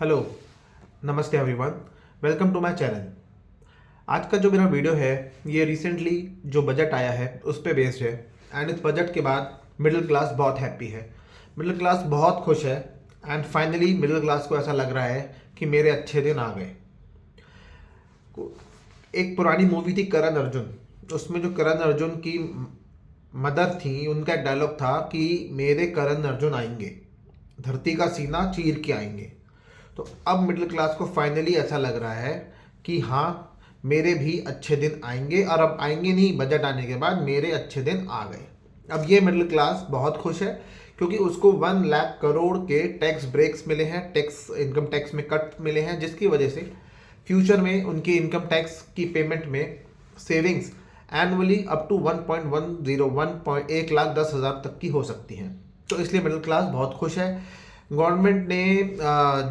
Hello, नमस्ते everyone, welcome to my channel. आज का जो मेरा वीडियो है ये रिसेंटली जो बजट आया है उस पे बेस्ड है। एंड इस बजट के बाद मिडिल क्लास बहुत हैप्पी है, मिडिल क्लास बहुत खुश है। एंड फाइनली मिडिल क्लास को ऐसा लग रहा है कि मेरे अच्छे दिन आ गए। एक पुरानी मूवी थी करण अर्जुन, उसमें जो करण अर्जुन की मदर थी उनका एक डायलॉग था कि मेरे करण अर्जुन आएंगे, धरती का सीना चीर के आएंगे। तो अब मिडिल क्लास को फाइनली ऐसा लग रहा है कि हाँ, मेरे भी अच्छे दिन आएंगे। और अब आएंगे नहीं, बजट आने के बाद मेरे अच्छे दिन आ गए। अब ये मिडिल क्लास बहुत खुश है क्योंकि उसको 1 लाख करोड़ के टैक्स ब्रेक्स मिले हैं, टैक्स इनकम टैक्स में कट मिले हैं, जिसकी वजह से फ्यूचर में उनकी इनकम टैक्स की पेमेंट में savings annually up to 1.10 1 lakh 10 हज़ार तक की हो सकती हैं। तो इसलिए मिडिल क्लास बहुत खुश है। गवर्नमेंट ने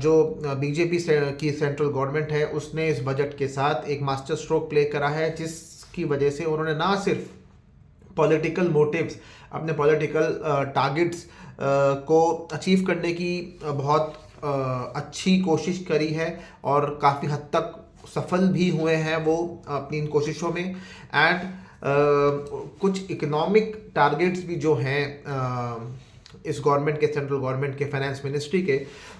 जो बीजेपी की सेंट्रल गवर्नमेंट है उसने इस बजट के साथ एक मास्टर स्ट्रोक प्ले करा है, जिसकी वजह से उन्होंने ना सिर्फ पॉलिटिकल मोटिव्स, अपने पॉलिटिकल टारगेट्स को अचीव करने की बहुत अच्छी कोशिश करी है और काफ़ी हद तक सफल भी हुए हैं वो अपनी इन कोशिशों में। एंड कुछ इकोनॉमिक टारगेट्स भी जो हैं इस गवर्नमेंट के, सेंट्रल गवर्नमेंट के फाइनेंस मिनिस्ट्री के,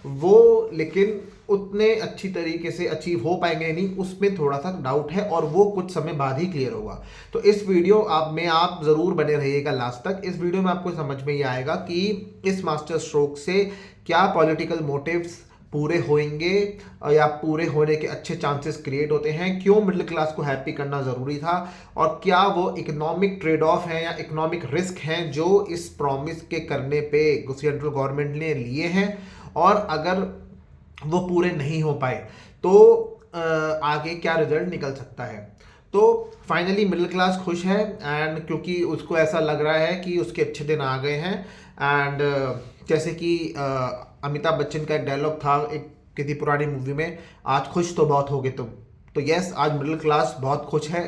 वो लेकिन उतने अच्छी तरीके से अचीव हो पाएंगे नहीं, उसमें थोड़ा सा डाउट है और वो कुछ समय बाद ही क्लियर होगा। तो इस वीडियो आप ज़रूर बने रहिएगा लास्ट तक। इस वीडियो में आपको समझ में ये आएगा कि इस मास्टर स्ट्रोक से क्या पॉलिटिकल मोटिव्स पूरे होंगे या पूरे होने के अच्छे चांसेस क्रिएट होते हैं, क्यों मिडिल क्लास को हैप्पी करना ज़रूरी था, और क्या वो इकोनॉमिक ट्रेड ऑफ हैं या इकोनॉमिक रिस्क हैं जो इस प्रॉमिस के करने पे सेंट्रल गवर्नमेंट ने लिए हैं, और अगर वो पूरे नहीं हो पाए तो आगे क्या रिजल्ट निकल सकता है। तो फाइनली मिडिल क्लास खुश है एंड क्योंकि उसको ऐसा लग रहा है कि उसके अच्छे दिन आ गए हैं। एंड जैसे कि अमिताभ बच्चन का एक डायलॉग था एक किसी पुरानी मूवी में, आज खुश तो बहुत हो गए तुम। तो यस, आज मिडिल क्लास बहुत खुश है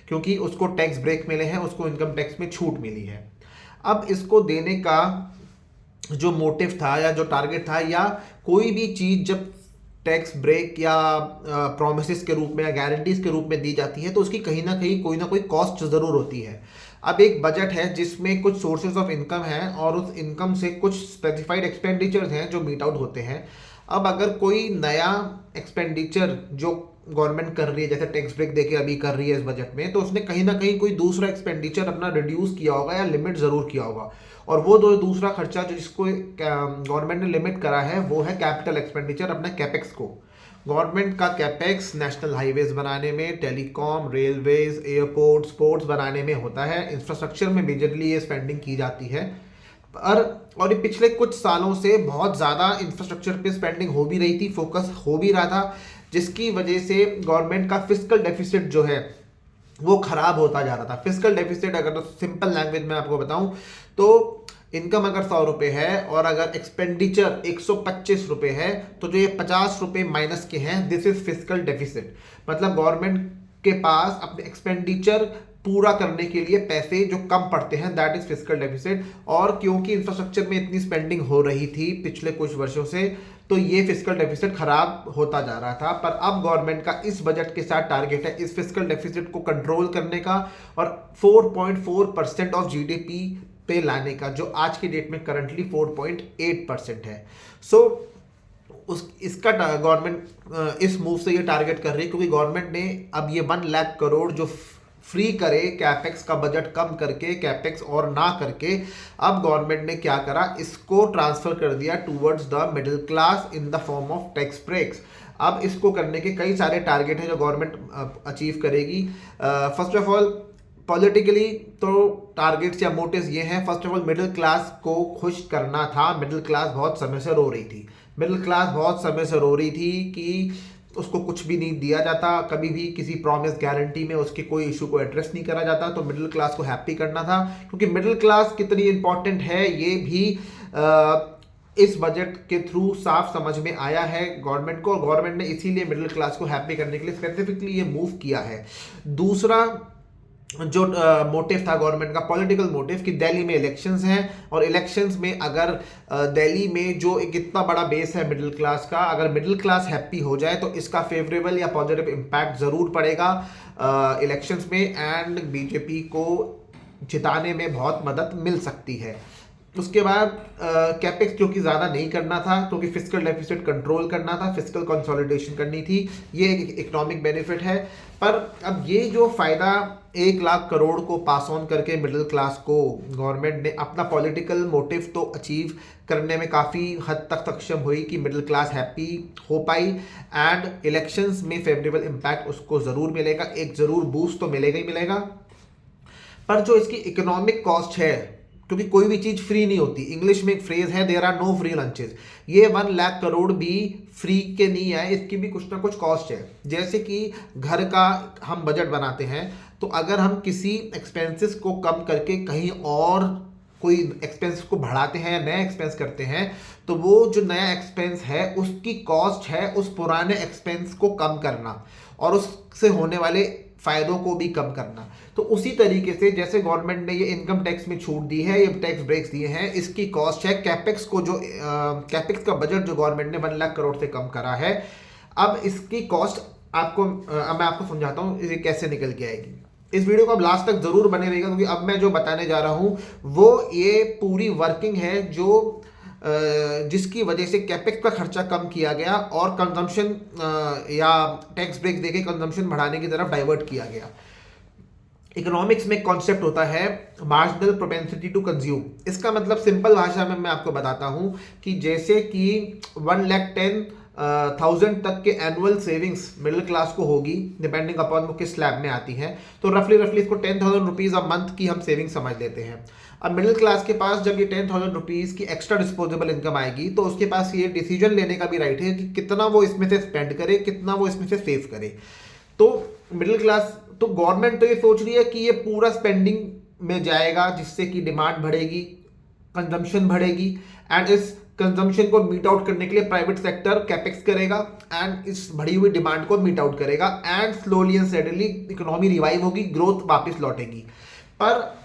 क्योंकि उसको टैक्स ब्रेक मिले हैं, उसको इनकम टैक्स में छूट मिली है। अब इसको देने का जो मोटिव था या जो टारगेट था, या कोई भी चीज़ जब टैक्स ब्रेक या प्रोमिस के रूप में या गारंटीज के रूप में दी जाती है तो उसकी कहीं ना कोई कॉस्ट ज़रूर होती है। अब एक बजट है जिसमें कुछ सोर्सेज ऑफ इनकम हैं और उस इनकम से कुछ स्पेसिफाइड एक्सपेंडिचर्स हैं जो मीट आउट होते हैं। अब अगर कोई नया एक्सपेंडिचर जो गवर्नमेंट कर रही है, जैसे टैक्स ब्रेक देके अभी कर रही है इस बजट में, तो उसने कहीं ना कहीं कोई दूसरा एक्सपेंडिचर अपना रिड्यूस किया होगा या लिमिट ज़रूर किया होगा। और वो दूसरा खर्चा जो जिसको गवर्नमेंट ने लिमिट करा है वो है कैपिटल एक्सपेंडिचर, अपने कैपेक्स को। गवर्नमेंट का कैपेक्स नेशनल हाईवेज बनाने में, टेलीकॉम, रेलवेज, एयरपोर्ट, स्पोर्ट्स बनाने में होता है। इंफ्रास्ट्रक्चर में मेजरली ये स्पेंडिंग की जाती है। और ये पिछले कुछ सालों से बहुत ज़्यादा इंफ्रास्ट्रक्चर पे स्पेंडिंग हो भी रही थी, फोकस हो भी रहा था, जिसकी वजह से गवर्नमेंट का फिस्कल डेफिसिट जो है वो खराब होता जा रहा था। फिस्कल डेफिसिट अगर तो सिंपल लैंग्वेज में आपको बताऊं तो इनकम अगर 100 रुपये है और अगर एक्सपेंडिचर 125 रुपये है तो जो ये 50 रुपये माइनस के हैं, दिस इज फिस्कल डेफिसिट। मतलब गवर्नमेंट के पास अपने एक्सपेंडिचर पूरा करने के लिए पैसे जो कम पड़ते हैं, दैट इज फिस्कल डेफिसिट। और क्योंकि इंफ्रास्ट्रक्चर में इतनी स्पेंडिंग हो रही थी पिछले कुछ वर्षों से, तो ये फिस्कल डेफिसिट खराब होता जा रहा था। पर अब गवर्नमेंट का इस बजट के साथ टारगेट है इस फिस्कल डेफिसिट को कंट्रोल करने का और 4.4% ऑफ जीडीपी पे लाने का, जो आज की डेट में करंटली 4.8% है। सो इसका गवर्नमेंट इस मूव से ये टारगेट कर रही है क्योंकि गवर्नमेंट ने अब ये 1 लाख करोड़ जो फ्री करे कैपेक्स का बजट कम करके, कैपेक्स और ना करके, अब गवर्नमेंट ने क्या करा, इसको ट्रांसफर कर दिया towards the middle class in the form of tax breaks. अब इसको करने के कई सारे टारगेट हैं जो गवर्नमेंट अचीव करेगी। फर्स्ट ऑफ ऑल पॉलिटिकली तो टारगेट्स या मोटिव्स ये हैं, first of all middle class को खुश करना था। मिडिल क्लास बहुत समय से रो रही थी, मिडिल क्लास बहुत समय से रो रही थी कि उसको कुछ भी नहीं दिया जाता, कभी भी किसी प्रॉमिस गारंटी में उसके कोई इशू को एड्रेस नहीं करा जाता। तो मिडिल क्लास को हैप्पी करना था, क्योंकि मिडिल क्लास कितनी इंपॉर्टेंट है ये भी इस बजट के थ्रू साफ समझ में आया है गवर्नमेंट को, और गवर्नमेंट ने इसीलिए मिडिल क्लास को हैप्पी करने के लिए स्पेसिफिकली ये मूव किया है। दूसरा, जो मोटिव था गवर्नमेंट का, पॉलिटिकल मोटिव, कि दिल्ली में इलेक्शंस हैं और इलेक्शंस में अगर दिल्ली में जो एक इतना बड़ा बेस है मिडिल क्लास का, अगर मिडिल क्लास हैप्पी हो जाए तो इसका फेवरेबल या पॉजिटिव इम्पैक्ट ज़रूर पड़ेगा इलेक्शंस में, एंड बीजेपी को जिताने में बहुत मदद मिल सकती है। उसके बाद कैपेक्स क्योंकि ज़्यादा नहीं करना था, क्योंकि फिस्कल डेफिसिट कंट्रोल करना था, फिस्कल कंसोलिडेशन करनी थी, ये एक इकोनॉमिक बेनिफिट है। पर अब ये जो फ़ायदा 1 लाख करोड़ को पास ऑन करके मिडिल क्लास को गवर्नमेंट ने अपना पॉलिटिकल मोटिव तो अचीव करने में काफ़ी हद तक सक्षम हुई कि मिडिल क्लास हैप्पी हो पाई, एंड इलेक्शंस में फेवरेबल इम्पैक्ट उसको ज़रूर मिलेगा, एक ज़रूर बूस्ट तो मिलेगा ही मिलेगा। पर जो इसकी इकोनॉमिक कॉस्ट है, क्योंकि कोई भी चीज़ फ्री नहीं होती, इंग्लिश में एक फ्रेज है, there are no free lunches, ये 1 लाख करोड़ भी फ्री के नहीं आए, इसकी भी कुछ ना कुछ कॉस्ट है। जैसे कि घर का हम बजट बनाते हैं, तो अगर हम किसी एक्सपेंसेस को कम करके कहीं और कोई एक्सपेंस को बढ़ाते हैं या नया एक्सपेंस करते हैं, तो वो जो नया एक्सपेंस है उसकी कॉस्ट है उस पुराने एक्सपेंस को कम करना और उससे होने वाले फ़ायदों को भी कम करना। तो उसी तरीके से जैसे गवर्नमेंट ने ये इनकम टैक्स में छूट दी है, ये टैक्स ब्रेक्स दिए हैं, इसकी कॉस्ट है कैपेक्स को, जो कैपेक्स का बजट जो गवर्नमेंट ने 1 लाख करोड़ से कम करा है, अब इसकी कॉस्ट आपको अब मैं आपको समझाता हूँ ये कैसे निकल के आएगी। इस वीडियो को अब लास्ट तक जरूर बने रहिएगा, क्योंकि अब मैं जो बताने जा रहा हूँ वो ये पूरी वर्किंग है जो जिसकी वजह से कैपेक्स का खर्चा कम किया गया और कंजम्पशन या टैक्स ब्रेक देके कंजम्पशन बढ़ाने की तरफ डाइवर्ट किया गया। इकोनॉमिक्स में कॉन्सेप्ट होता है मार्जिनल प्रोपेंसिटी टू कंज्यूम। इसका मतलब सिंपल भाषा में मैं आपको बताता हूं कि जैसे कि 1,10,000 तक के एनुअल सेविंग्स मिडिल क्लास को होगी, डिपेंडिंग अपॉन वो किस स्लैब में आती है, तो रफली इसको 10,000 रुपीज़ अ मंथ की हम सेविंग समझ लेते हैं। अब मिडिल क्लास के पास जब ये 10,000 रुपीज़ की एक्स्ट्रा डिस्पोजेबल इनकम आएगी, तो उसके पास ये डिसीजन लेने का भी राइट है कि कितना वो इसमें से स्पेंड करे, कितना वो इसमें से सेव करे। तो मिडिल क्लास, तो गवर्नमेंट तो ये सोच रही है कि ये पूरा स्पेंडिंग में जाएगा, जिससे कि डिमांड बढ़ेगी, कंजम्पशन बढ़ेगी, एंड इस कंजम्पशन को मीट आउट करने के लिए प्राइवेट सेक्टर कैपेक्स करेगा एंड इस बढ़ी हुई डिमांड को मीट आउट करेगा, and slowly and steadily economy revive होगी, ग्रोथ वापस लौटेगी। पर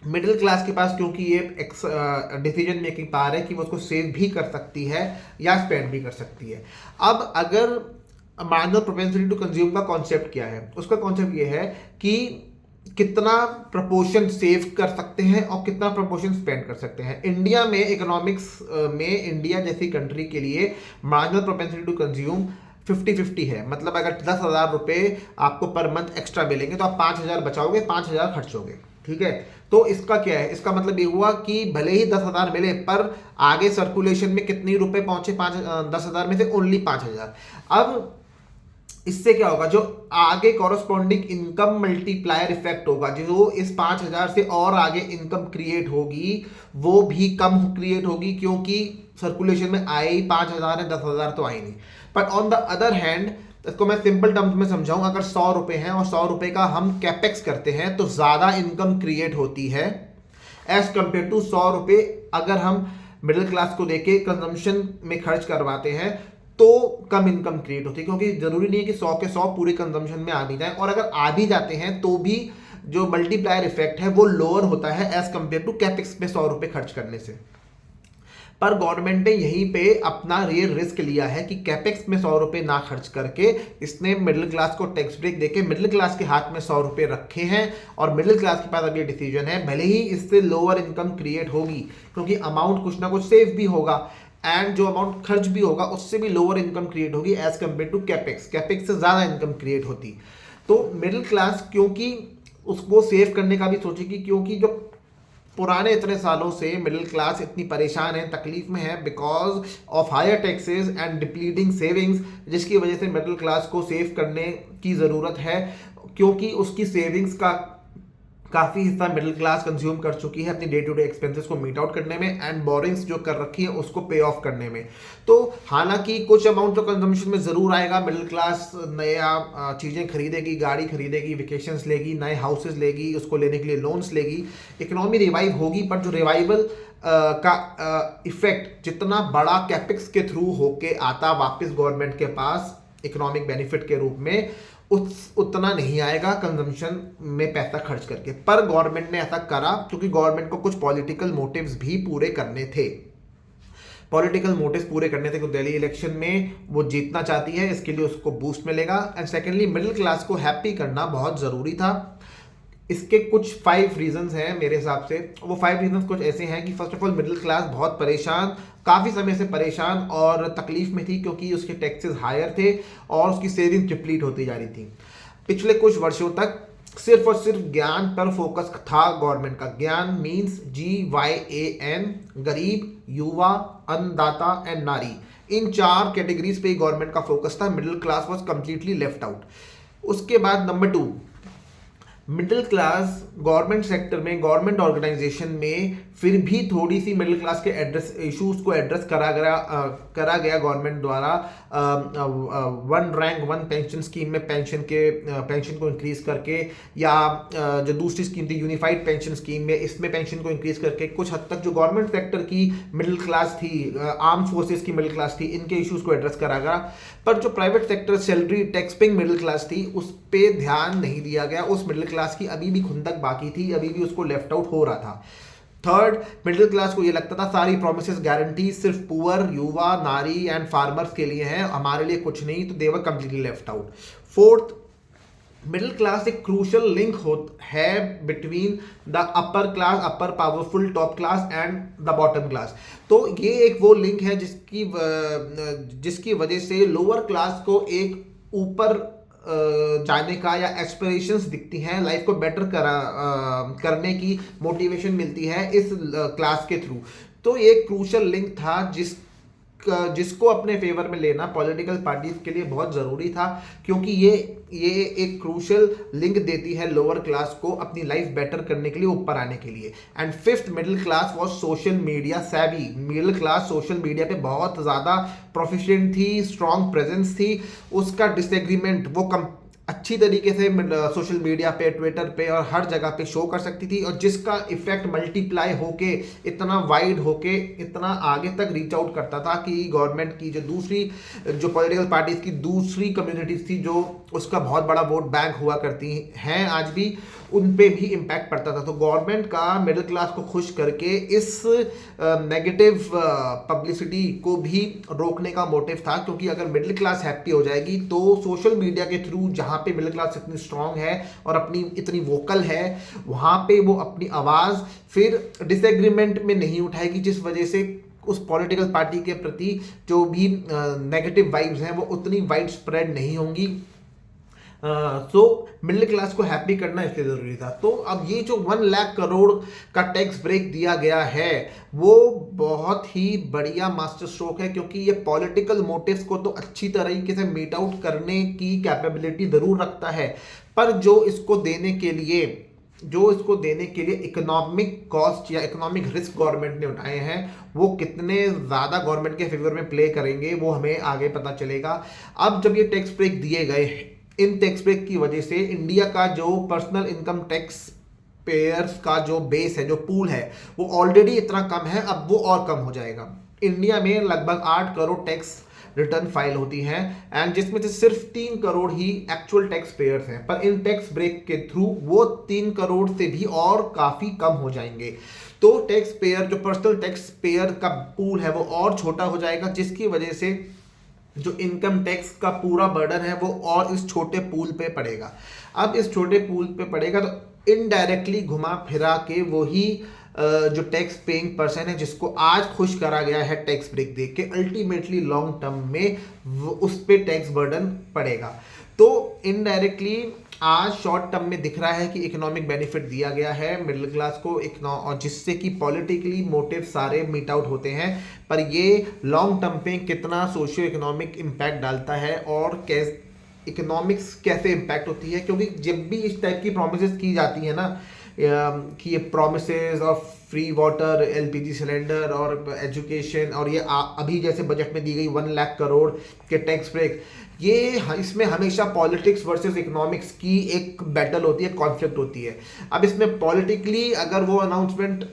मिडिल क्लास के पास क्योंकि ये डिसीजन मेकिंग पावर है कि वो उसको सेव भी कर सकती है या स्पेंड भी कर सकती है। अब अगर मार्जिनल प्रोपेंसिटी टू कंज्यूम का कॉन्सेप्ट क्या है, उसका कॉन्सेप्ट ये है कि कितना प्रपोर्शन सेव कर सकते हैं और कितना प्रपोर्शन स्पेंड कर सकते हैं। इंडिया में इकोनॉमिक्स में इंडिया जैसी कंट्री के लिए मार्जिनल प्रोपेंसिटी टू कंज्यूम 50-50 है। मतलब अगर 10,000 रुपये आपको पर मंथ एक्स्ट्रा मिलेंगे तो आप 5,000 बचाओगे, 5,000 खर्चोगे, ठीक है। तो इसका क्या है, इसका मतलब ये हुआ कि भले ही 10,000 मिले पर आगे सर्कुलेशन में कितने रुपए पहुंचे, 10,000 में से ओनली 5,000। अब इससे क्या होगा, जो आगे कॉरस्पॉन्डिंग इनकम मल्टीप्लायर इफेक्ट होगा, जो इस 5,000 से और आगे इनकम क्रिएट होगी वो भी कम क्रिएट होगी, क्योंकि सर्कुलेशन में आए ही 5,000 है, 10,000 तो आए नहीं। But on the other hand, इसको मैं सिंपल टर्म्स में समझाऊं, अगर 100 रुपए हैं और 100 रुपए का हम कैपेक्स करते हैं तो ज़्यादा इनकम क्रिएट होती है एज कंपेयर टू 100 रुपए अगर हम मिडिल क्लास को देके कंजम्पशन में खर्च करवाते हैं तो कम इनकम क्रिएट होती है, क्योंकि जरूरी नहीं है कि 100 के 100 पूरे कंजम्पशन में आ भी जाए, और अगर आ भी जाते हैं तो भी जो मल्टीप्लायर इफेक्ट है वो लोअर होता है एज कंपेयर टू कैपेक्स में 100 रुपए खर्च करने से। पर गवर्नमेंट ने यहीं पे अपना रियल रिस्क लिया है कि कैपेक्स में 100 रुपए ना खर्च करके इसने मिडिल क्लास को टैक्स ब्रेक देके मिडिल क्लास के हाथ में 100 रुपए रखे हैं, और मिडिल क्लास के पास अब ये डिसीजन है, भले ही इससे लोअर इनकम क्रिएट होगी क्योंकि अमाउंट कुछ ना कुछ सेव भी होगा, एंड जो अमाउंट खर्च भी होगा उससे भी लोअर इनकम क्रिएट होगी एज कंपेयर टू कैपेक्स से ज़्यादा इनकम क्रिएट होती। तो मिडिल क्लास क्योंकि उसको सेव करने का भी सोचेगी, क्योंकि जो पुराने इतने सालों से मिडिल क्लास इतनी परेशान है, तकलीफ में है because of higher taxes and depleting savings, जिसकी वजह से मिडिल क्लास को सेव करने की ज़रूरत है, क्योंकि उसकी सेविंग्स का काफ़ी हिस्सा मिडिल क्लास कंज्यूम कर चुकी है अपनी डे टू डे एक्सपेंसेस को मीट आउट करने में, एंड बोरिंग्स जो कर रखी है उसको पे ऑफ करने में। तो हालांकि कुछ अमाउंट तो कंजम्पशन में ज़रूर आएगा, मिडिल क्लास नया चीज़ें खरीदेगी, गाड़ी खरीदेगी, वेकेशंस लेगी, नए हाउसेज लेगी, उसको लेने के लिए लोन्स लेगी, इकोनॉमी रिवाइव होगी। पर जो रिवाइवल का इफेक्ट जितना बड़ा कैपेक्स के थ्रू होके आता वापस गवर्नमेंट के पास इकोनॉमिक बेनिफिट के रूप में, उतना नहीं आएगा कंजम्पशन में पैसा खर्च करके। पर गवर्नमेंट ने ऐसा करा क्योंकि गवर्नमेंट को कुछ पॉलिटिकल मोटिव्स भी पूरे करने थे। पॉलिटिकल मोटिव्स पूरे करने थे क्योंकि दिल्ली इलेक्शन में वो जीतना चाहती है, इसके लिए उसको बूस्ट मिलेगा। एंड सेकेंडली, मिडिल क्लास को हैप्पी करना बहुत ज़रूरी था। इसके कुछ 5 रीजंस हैं मेरे हिसाब से। वो 5 रीजंस कुछ ऐसे हैं कि first of all middle class बहुत परेशान, काफ़ी समय से परेशान और तकलीफ में थी क्योंकि उसके टैक्सेस हायर थे और उसकी सेविंग डिप्लीट होती जा रही थी। पिछले कुछ वर्षों तक सिर्फ और सिर्फ ज्ञान पर फोकस था गवर्नमेंट का। ज्ञान मीन्स GYAN, गरीब, युवा, अन्नदाता एंड नारी। इन 4 कैटेगरीज पे गवर्नमेंट का फोकस था। Middle class was completely left out. उसके बाद number 2, middle class government sector में, गवर्नमेंट ऑर्गेनाइजेशन में फिर भी थोड़ी सी मिडिल क्लास के एड्रेस इश्यूज को एड्रेस करा गया गवर्नमेंट द्वारा। 1 रैंक 1 पेंशन स्कीम में पेंशन को इंक्रीज करके, या जो दूसरी स्कीम थी यूनिफाइड पेंशन स्कीम में, इसमें पेंशन को इंक्रीज करके कुछ हद तक जो गवर्नमेंट सेक्टर की मिडिल क्लास थी, आर्म फोर्सेस की मिडिल क्लास थी, इनके इश्यूज को एड्रेस करा गया। पर जो private sector salary tax paying middle class थी उस पर ध्यान नहीं दिया गया। उस मिडिल क्लास की अभी भी खुंदक बाकी थी, अभी भी उसको लेफ्ट आउट हो रहा था। थर्ड, मिडिल क्लास को ये लगता था सारी प्रोमिसेस गारंटी सिर्फ पुअर, युवा, नारी एंड फार्मर्स के लिए हैं, हमारे लिए कुछ नहीं, तो they were completely left out. Fourth, middle class एक क्रूशल लिंक है between the upper class, upper powerful top class and the bottom class. तो ये एक वो लिंक है जिसकी वजह से लोअर क्लास को एक ऊपर जाने का या एस्पिरेशंस दिखती हैं, लाइफ को बेटर करने की मोटिवेशन मिलती है इस क्लास के थ्रू। तो ये एक क्रूशल लिंक था जिसको अपने फेवर में लेना पॉलिटिकल पार्टीज के लिए बहुत ज़रूरी था, क्योंकि ये एक क्रूशल लिंक देती है लोअर क्लास को अपनी लाइफ बेटर करने के लिए, ऊपर आने के लिए। And fifth, middle class was social media savvy. Middle class social media पे बहुत ज़्यादा प्रोफिशिएंट थी, स्ट्रॉन्ग प्रेजेंस थी। उसका डिसएग्रीमेंट वो अच्छी तरीके से सोशल मीडिया पे, ट्विटर पे और हर जगह पे शो कर सकती थी, और जिसका इफेक्ट मल्टीप्लाई होके इतना वाइड होके इतना आगे तक रीच आउट करता था कि गवर्नमेंट की जो पॉलिटिकल पार्टीज की दूसरी कम्युनिटीज थी जो उसका बहुत बड़ा वोट बैंक हुआ करती हैं आज भी, उन पे भी इम्पैक्ट पड़ता था। तो गवर्नमेंट का मिडिल क्लास को खुश करके इस नेगेटिव पब्लिसिटी को भी रोकने का मोटिव था, क्योंकि अगर मिडिल क्लास हैप्पी हो जाएगी तो सोशल मीडिया के थ्रू, जहाँ पे मिडिल क्लास इतनी स्ट्रांग है और अपनी इतनी वोकल है, वहाँ पे वो अपनी आवाज़ फिर डिसएग्रीमेंट में नहीं उठाएगी, जिस वजह से उस पॉलिटिकल पार्टी के प्रति जो भी नेगेटिव वाइब्स हैं वो उतनी वाइड स्प्रेड नहीं होंगी। सो मिडिल क्लास को हैप्पी करना इसलिए ज़रूरी था। तो अब ये जो 1 लाख करोड़ का टैक्स ब्रेक दिया गया है वो बहुत ही बढ़िया मास्टर स्ट्रोक है, क्योंकि ये पॉलिटिकल मोटिव्स को तो अच्छी तरीके से मीट आउट करने की कैपेबिलिटी ज़रूर रखता है, पर जो इसको देने के लिए इकोनॉमिक कॉस्ट या इकोनॉमिक रिस्क गवर्नमेंट ने उठाए हैं, वो कितने ज़्यादा गवर्नमेंट के फेवर में प्ले करेंगे वो हमें आगे पता चलेगा। अब जब ये टैक्स ब्रेक दिए गए, इन टैक्स ब्रेक की वजह से इंडिया का जो पर्सनल इनकम टैक्स पेयर्स का जो बेस है, जो पूल है, वो ऑलरेडी इतना कम है, अब वो और कम हो जाएगा। इंडिया में लगभग 8 करोड़ टैक्स रिटर्न फाइल होती हैं, एंड जिसमें से सिर्फ 3 करोड़ ही एक्चुअल टैक्स पेयर्स हैं, पर इन टैक्स ब्रेक के थ्रू वो 3 करोड़ से भी और काफ़ी कम हो जाएंगे। तो टैक्स पेयर, जो पर्सनल टैक्स पेयर का पूल है, वो और छोटा हो जाएगा, जिसकी वजह से जो इनकम टैक्स का पूरा बर्डन है वो और इस छोटे पूल पे पड़ेगा। अब इस छोटे पूल पे पड़ेगा तो इनडायरेक्टली घुमा फिरा के वही जो टैक्स पेइंग पर्सन है, जिसको आज खुश करा गया है टैक्स ब्रेक देख के, अल्टीमेटली लॉन्ग टर्म में उस पे टैक्स बर्डन पड़ेगा। तो इनडायरेक्टली आज शॉर्ट टर्म में दिख रहा है कि इकोनॉमिक बेनिफिट दिया गया है मिडिल क्लास को, और जिससे कि पॉलिटिकली मोटिव सारे मीट आउट होते हैं, पर ये लॉन्ग टर्म पे कितना सोशियो इकोनॉमिक इम्पैक्ट डालता है और इकोनॉमिक्स कैसे इम्पैक्ट होती है, क्योंकि जब भी इस टाइप की प्रोमिसेस की जाती है ना, कि ये promises of free water, LPG cylinder और एजुकेशन, और ये अभी जैसे बजट में दी गई 1 लाख करोड़ के टैक्स ब्रेक, इसमें हमेशा पॉलिटिक्स वर्सेस इकोनॉमिक्स की एक बैटल होती है, कॉन्फ्लिक्ट होती है। अब इसमें पॉलिटिकली अगर वो अनाउंसमेंट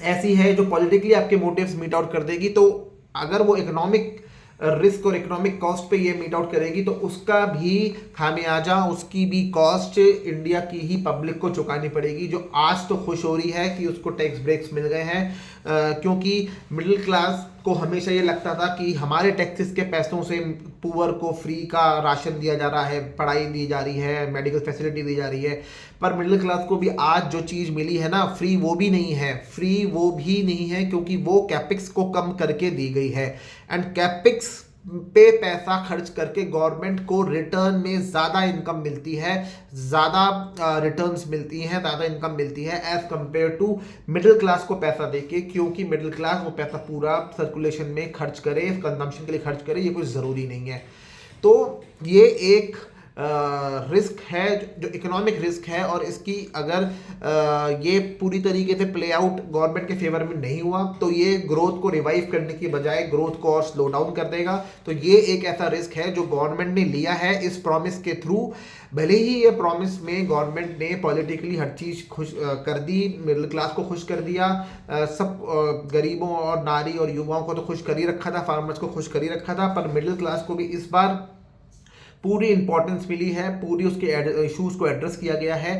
ऐसी है जो पॉलिटिकली आपके मोटिव्स मीट आउट कर देगी, तो अगर वो इकोनॉमिक रिस्क और इकोनॉमिक कॉस्ट पे ये मीट आउट करेगी, तो उसका भी खामियाजा, उसकी भी कॉस्ट इंडिया की ही पब्लिक को चुकानी पड़ेगी, जो आज तो खुश हो रही है कि उसको टैक्स ब्रेक्स मिल गए हैं, क्योंकि मिडिल क्लास को हमेशा ये लगता था कि हमारे टैक्सेस के पैसों से पुअर को फ्री का राशन दिया जा रहा है, पढ़ाई दी जा रही है, मेडिकल फैसिलिटी दी जा रही है। पर मिडिल क्लास को भी आज जो चीज़ मिली है ना, फ्री वो भी नहीं है, फ्री वो भी नहीं है, क्योंकि वो कैपेक्स को कम करके दी गई है। एंड कैपेक्स पे पैसा खर्च करके गवर्नमेंट को रिटर्न में ज़्यादा इनकम मिलती है, ज़्यादा रिटर्न्स मिलती हैं, ज़्यादा इनकम मिलती है as compare to middle class को पैसा देके, क्योंकि मिडिल क्लास वो पैसा पूरा सर्कुलेशन में खर्च करे, कंजम्पशन के लिए खर्च करे, ये कुछ ज़रूरी नहीं है। तो ये एक रिस्क है, जो इकोनॉमिक रिस्क है, और इसकी अगर ये पूरी तरीके से प्ले आउट गवर्नमेंट के फेवर में नहीं हुआ तो ये ग्रोथ को रिवाइव करने की बजाय ग्रोथ को और स्लो डाउन कर देगा। तो ये एक ऐसा रिस्क है जो गवर्नमेंट ने लिया है इस प्रॉमिस के थ्रू। भले ही ये प्रॉमिस में गवर्नमेंट ने पॉलिटिकली हर चीज़ खुश कर दी, मिडिल क्लास को खुश कर दिया, सब गरीबों और नारी और युवाओं को तो खुश कर ही रखा था, फार्मर्स को खुश कर ही रखा था, पर मिडिल क्लास को भी इस बार पूरी इंपॉर्टेंस मिली है, पूरी उसके इश्यूज़ को एड्रेस किया गया है,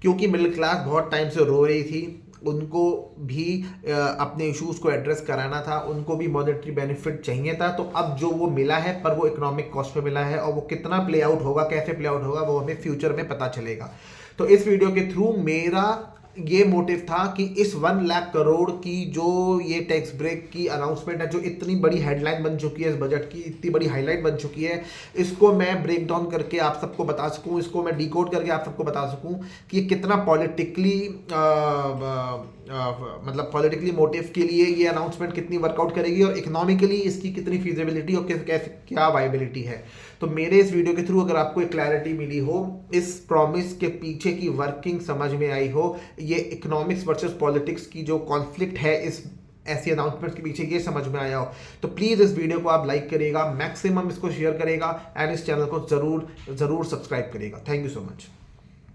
क्योंकि मिडिल क्लास बहुत टाइम से रो रही थी, उनको भी अपने इश्यूज़ को एड्रेस कराना था, उनको भी मॉनेटरी बेनिफिट चाहिए था। तो अब जो वो मिला है, पर वो इकोनॉमिक कॉस्ट पे मिला है, और वो कितना प्ले आउट होगा, कैसे प्ले आउट होगा, वो हमें फ्यूचर में पता चलेगा। तो इस वीडियो के थ्रू मेरा ये मोटिव था कि इस 1 लाख करोड़ की जो ये टैक्स ब्रेक की अनाउंसमेंट है, जो इतनी बड़ी हेडलाइन बन चुकी है इस बजट की, इतनी बड़ी हाईलाइट बन चुकी है, इसको मैं ब्रेक डाउन करके आप सबको बता सकूं, इसको मैं डिकोड करके आप सबको बता सकूं कि ये कितना पॉलिटिकली मतलब पॉलिटिकली मोटिव के लिए ये अनाउंसमेंट कितनी वर्कआउट करेगी, और इकोनॉमिकली इसकी कितनी फीजिबिलिटी और कैसे क्या वाइबिलिटी है। तो मेरे इस वीडियो के थ्रू अगर आपको एक क्लैरिटी मिली हो, इस प्रॉमिस के पीछे की वर्किंग समझ में आई हो, ये इकोनॉमिक्स वर्सेस पॉलिटिक्स की जो कॉन्फ्लिक्ट है इस ऐसी अनाउंसमेंट के पीछे, ये समझ में आया हो, तो प्लीज़ इस वीडियो को आप लाइक करिएगा, मैक्सिमम इसको शेयर करेगा, एंड इस चैनल को ज़रूर सब्सक्राइब करिएगा। Thank you so much.